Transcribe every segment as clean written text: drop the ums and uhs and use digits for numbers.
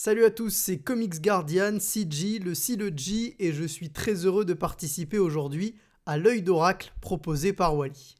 Salut à tous, c'est Comics Guardian, CG, le C, le G, et je suis très heureux de participer aujourd'hui à l'œil d'oracle proposé par Wally.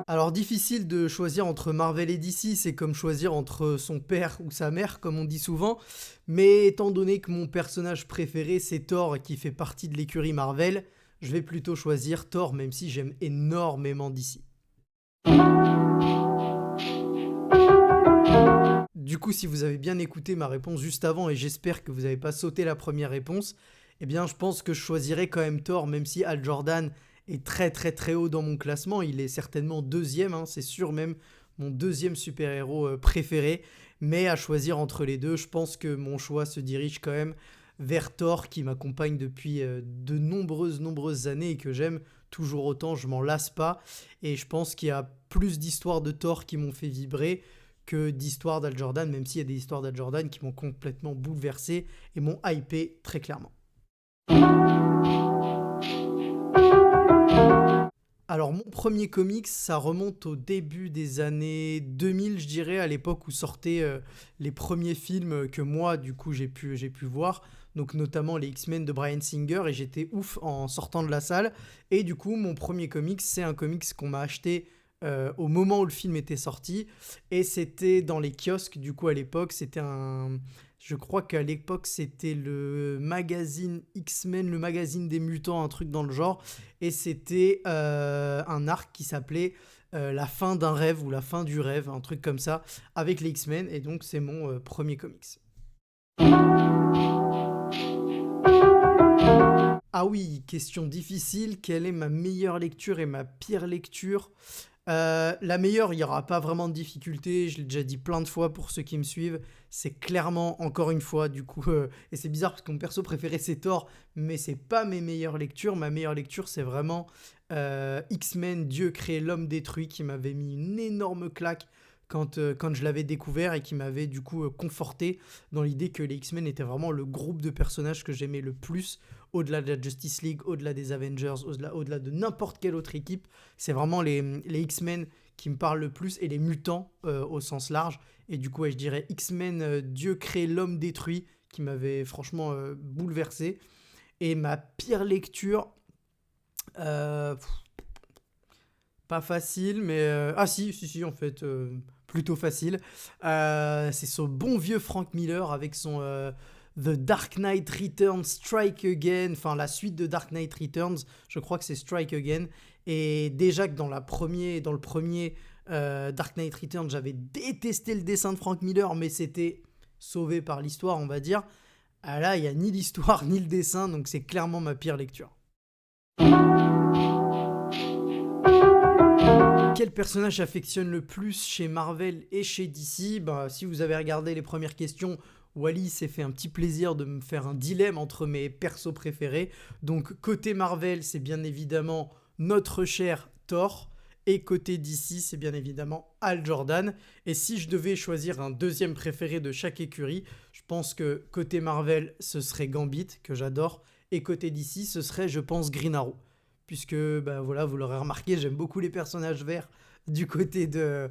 Alors difficile de choisir entre Marvel et DC, c'est comme choisir entre son père ou sa mère, comme on dit souvent, mais étant donné que mon personnage préféré c'est Thor et qui fait partie de l'écurie Marvel, je vais plutôt choisir Thor même si j'aime énormément DC. Du coup, si vous avez bien écouté ma réponse juste avant, et j'espère que vous n'avez pas sauté la première réponse, eh bien je pense que je choisirais quand même Thor, même si Hal Jordan est très très très haut dans mon classement. Il est certainement deuxième, hein, c'est sûr même mon deuxième super-héros préféré. Mais à choisir entre les deux, je pense que mon choix se dirige quand même vers Thor, qui m'accompagne depuis de nombreuses années et que j'aime toujours autant, je m'en lasse pas. Et je pense qu'il y a plus d'histoires de Thor qui m'ont fait vibrer que d'histoires d'Al Jordan, même s'il y a des histoires d'Al Jordan qui m'ont complètement bouleversé et m'ont hypé très clairement. Alors mon premier comics, ça remonte au début des années 2000, je dirais, à l'époque où sortaient les premiers films que moi, du coup, j'ai pu voir, donc notamment les X-Men de Bryan Singer, et j'étais ouf en sortant de la salle. Et du coup, mon premier comics, c'est un comics qu'on m'a acheté au moment où le film était sorti, et c'était dans les kiosques, du coup, à l'époque, c'était un... Je crois qu'à l'époque, c'était le magazine X-Men, le magazine des mutants, un truc dans le genre, et c'était un arc qui s'appelait La fin d'un rêve ou La fin du rêve, un truc comme ça, avec les X-Men, et donc c'est mon premier comics. Ah oui, question difficile, quelle est ma meilleure lecture et ma pire lecture? La meilleure, il n'y aura pas vraiment de difficulté, je l'ai déjà dit plein de fois pour ceux qui me suivent, c'est clairement, encore une fois, du coup, et c'est bizarre parce que mon perso préféré c'est Thor, mais c'est pas mes meilleures lectures, ma meilleure lecture c'est vraiment X-Men, Dieu crée l'homme détruit, qui m'avait mis une énorme claque quand je l'avais découvert et qui m'avait du coup conforté dans l'idée que les X-Men étaient vraiment le groupe de personnages que j'aimais le plus, au-delà de la Justice League, au-delà des Avengers, au-delà de n'importe quelle autre équipe. C'est vraiment les X-Men qui me parlent le plus et les mutants au sens large. Et du coup, ouais, je dirais X-Men, Dieu crée l'homme détruit, qui m'avait franchement bouleversé. Et ma pire lecture, euh, pas facile, mais... ah si, en fait, plutôt facile. C'est ce bon vieux Frank Miller avec son The Dark Knight Returns, Strike Again, enfin la suite de Dark Knight Returns, je crois que c'est Strike Again. Et déjà que dans le premier Dark Knight Returns, j'avais détesté le dessin de Frank Miller, mais c'était sauvé par l'histoire, on va dire. Ah là, il n'y a ni l'histoire ni le dessin, donc c'est clairement ma pire lecture. Quel personnage affectionne le plus chez Marvel et chez DC? Bah, si vous avez regardé les premières questions, Wally s'est fait un petit plaisir de me faire un dilemme entre mes persos préférés. Donc côté Marvel, c'est bien évidemment notre cher Thor. Et côté DC, c'est bien évidemment Hal Jordan. Et si je devais choisir un deuxième préféré de chaque écurie, je pense que côté Marvel, ce serait Gambit, que j'adore. Et côté DC, ce serait, je pense, Green Arrow. Puisque, bah voilà, vous l'aurez remarqué, j'aime beaucoup les personnages verts du côté de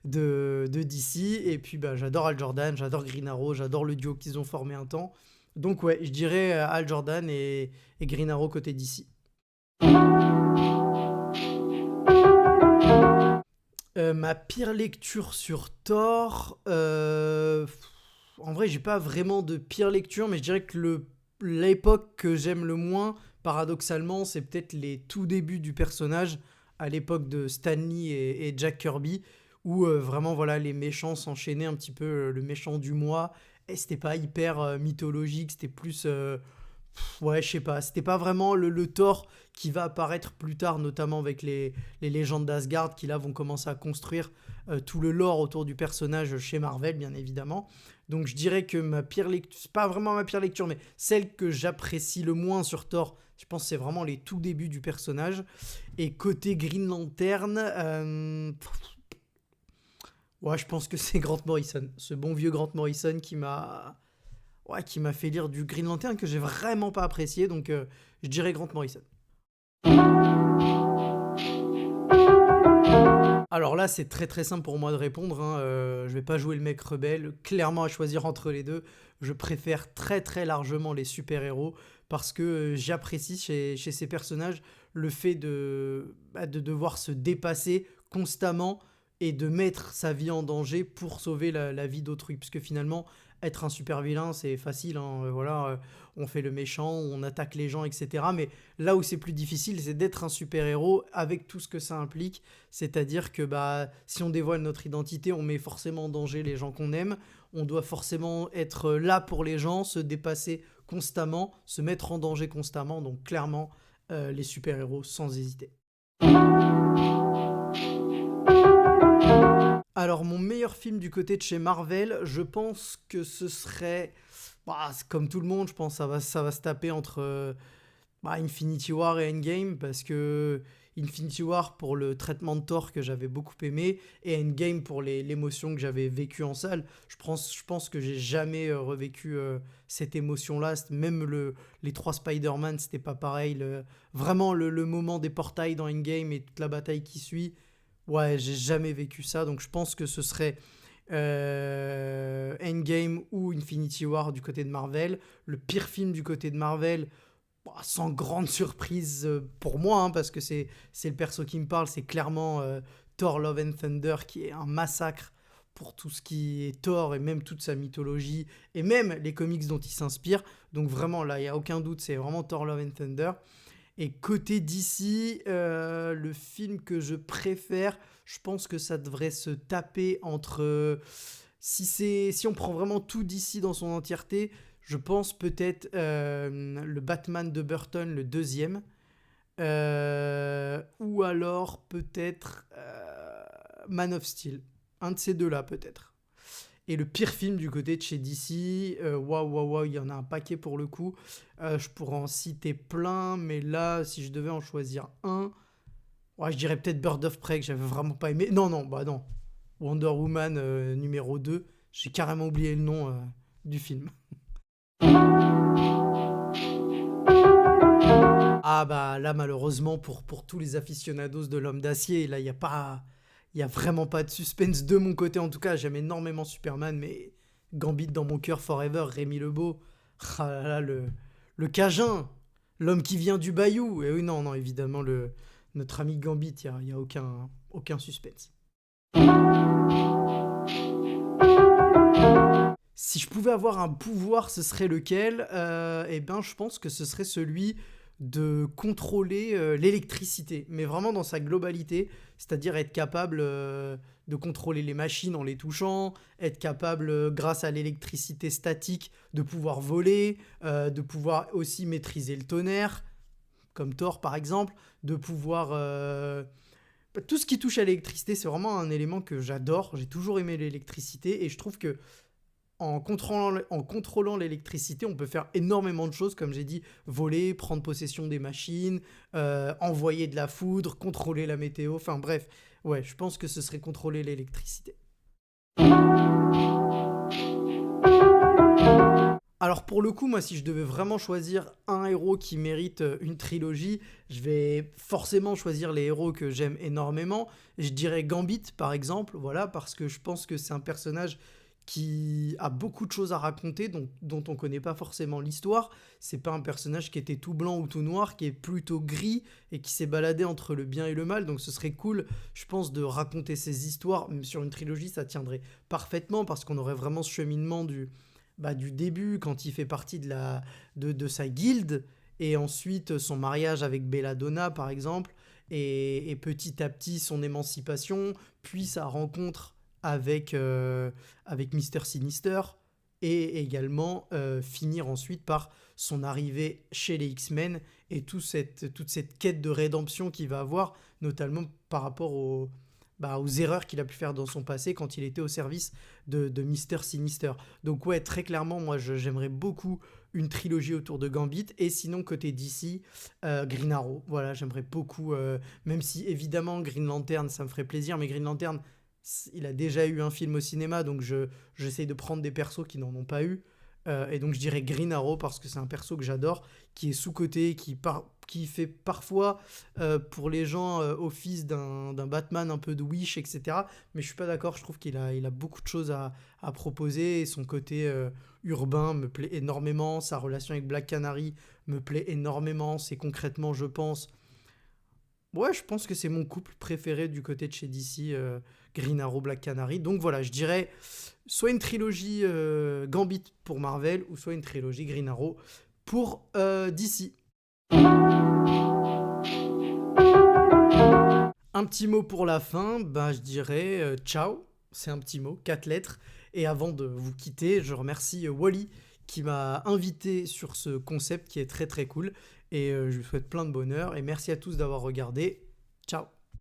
DC. Et puis, bah, j'adore Hal Jordan, j'adore Green Arrow, j'adore le duo qu'ils ont formé un temps. Donc, ouais, je dirais Hal Jordan et Green Arrow côté DC. Ma pire lecture sur Thor, en vrai, j'ai pas vraiment de pire lecture, mais je dirais que l'époque que j'aime le moins, paradoxalement, c'est peut-être les tout débuts du personnage, à l'époque de Stan Lee et Jack Kirby, où vraiment voilà, les méchants s'enchaînaient un petit peu, le méchant du mois, et c'était pas hyper mythologique, c'était plus ouais, je sais pas, c'était pas vraiment le Thor qui va apparaître plus tard, notamment avec les légendes d'Asgard, qui là vont commencer à construire tout le lore autour du personnage chez Marvel, bien évidemment. Donc je dirais que ma pire lecture, c'est pas vraiment ma pire lecture, mais celle que j'apprécie le moins sur Thor, je pense que c'est vraiment les tout débuts du personnage. Et côté Green Lantern, ouais, je pense que c'est Grant Morrison, ce bon vieux Grant Morrison qui m'a fait lire du Green Lantern que j'ai vraiment pas apprécié, donc je dirais Grant Morrison. Alors là, c'est très très simple pour moi de répondre, hein, je vais pas jouer le mec rebelle. Clairement, à choisir entre les 2, je préfère très très largement les super-héros parce que, j'apprécie chez ces personnages le fait de devoir se dépasser constamment et de mettre sa vie en danger pour sauver la vie d'autrui. Parce que finalement, être un super vilain, c'est facile, hein, voilà, on fait le méchant, on attaque les gens et cetera. Mais là où c'est plus difficile, c'est d'être un super-héros avec tout ce que ça implique. C'est-à-dire que bah, si on dévoile notre identité, on met forcément en danger les gens qu'on aime. On doit forcément être là pour les gens, se dépasser constamment, se mettre en danger constamment. Donc clairement, les super-héros sans hésiter. Alors mon meilleur film du côté de chez Marvel, je pense que ce serait, bah, comme tout le monde, je pense que ça va se taper entre bah, Infinity War et Endgame parce que Infinity War pour le traitement de Thor que j'avais beaucoup aimé et Endgame pour l'émotion que j'avais vécue en salle. Je pense que j'ai jamais revécu cette émotion-là. Même les trois Spider-Man, c'était pas pareil. Vraiment le moment des portails dans Endgame et toute la bataille qui suit. Ouais, j'ai jamais vécu ça. Donc je pense que ce serait Endgame ou Infinity War du côté de Marvel. Le pire film du côté de Marvel, bah, sans grande surprise pour moi, hein, parce que c'est le perso qui me parle, c'est clairement Thor Love and Thunder qui est un massacre pour tout ce qui est Thor et même toute sa mythologie et même les comics dont il s'inspire. Donc vraiment là, il n'y a aucun doute, c'est vraiment Thor Love and Thunder. Et côté DC, le film que je préfère, je pense que ça devrait se taper entre... si on prend vraiment tout DC dans son entièreté, je pense peut-être le Batman de Burton, le deuxième. Ou alors peut-être Man of Steel. Un de ces deux-là peut-être. Et le pire film du côté de chez DC, waouh, waouh, waouh, il y en a un paquet pour le coup. Je pourrais en citer plein, mais là, si je devais en choisir un, ouais, je dirais peut-être Bird of Prey que j'avais vraiment pas aimé. Non, non, bah non. Wonder Woman numéro 2, j'ai carrément oublié le nom du film. Ah bah là, malheureusement, pour tous les aficionados de l'homme d'acier, là, il n'y a pas... Il y a vraiment pas de suspense de mon côté, en tout cas. J'aime énormément Superman, mais Gambit dans mon cœur forever, Rémi Lebeau. Ah là là, le Cajun, l'homme qui vient du Bayou. Et oui, non, non, évidemment, notre ami Gambit, il y a aucun suspense. Si je pouvais avoir un pouvoir, ce serait lequel? Eh ben, je pense que ce serait celui de contrôler l'électricité, mais vraiment dans sa globalité, c'est-à-dire être capable de contrôler les machines en les touchant, être capable, grâce à l'électricité statique, de pouvoir voler, de pouvoir aussi maîtriser le tonnerre, comme Thor par exemple, de pouvoir... tout ce qui touche à l'électricité, c'est vraiment un élément que j'adore. J'ai toujours aimé l'électricité et je trouve que en contrôlant l'électricité, on peut faire énormément de choses, comme j'ai dit, voler, prendre possession des machines, envoyer de la foudre, contrôler la météo, enfin bref, ouais, je pense que ce serait contrôler l'électricité. Alors pour le coup, moi, si je devais vraiment choisir un héros qui mérite une trilogie, je vais forcément choisir les héros que j'aime énormément. Je dirais Gambit, par exemple, voilà, parce que je pense que c'est un personnage qui a beaucoup de choses à raconter, dont on ne connaît pas forcément l'histoire. C'est pas un personnage qui était tout blanc ou tout noir, qui est plutôt gris et qui s'est baladé entre le bien et le mal. Donc ce serait cool, je pense, de raconter ces histoires. Même sur une trilogie, ça tiendrait parfaitement parce qu'on aurait vraiment ce cheminement du début, quand il fait partie de sa guilde, et ensuite son mariage avec Belladonna, par exemple, et petit à petit son émancipation, puis sa rencontre avec Mister Sinister, et également finir ensuite par son arrivée chez les X-Men, et toute cette quête de rédemption qu'il va avoir, notamment par rapport aux erreurs qu'il a pu faire dans son passé quand il était au service de Mister Sinister. Donc ouais, très clairement, moi j'aimerais beaucoup une trilogie autour de Gambit. Et sinon, côté DC, Green Arrow. Voilà, j'aimerais beaucoup, même si évidemment Green Lantern, ça me ferait plaisir, mais Green Lantern, il a déjà eu un film au cinéma, donc j'essaye de prendre des persos qui n'en ont pas eu. Et donc je dirais Green Arrow parce que c'est un perso que j'adore, qui est sous-coté, qui fait parfois pour les gens office d'un Batman un peu de Wish, etc. Mais je suis pas d'accord, je trouve qu'il a beaucoup de choses à proposer. Et son côté urbain me plaît énormément, sa relation avec Black Canary me plaît énormément. C'est concrètement, je pense, ouais, je pense que c'est mon couple préféré du côté de chez DC, Green Arrow, Black Canary. Donc voilà, je dirais soit une trilogie Gambit pour Marvel, ou soit une trilogie Green Arrow pour DC. Un petit mot pour la fin, bah, je dirais ciao, c'est un petit mot, 4 lettres. Et avant de vous quitter, je remercie Wally qui m'a invité sur ce concept qui est très très cool. Et je lui souhaite plein de bonheur. Et merci à tous d'avoir regardé. Ciao.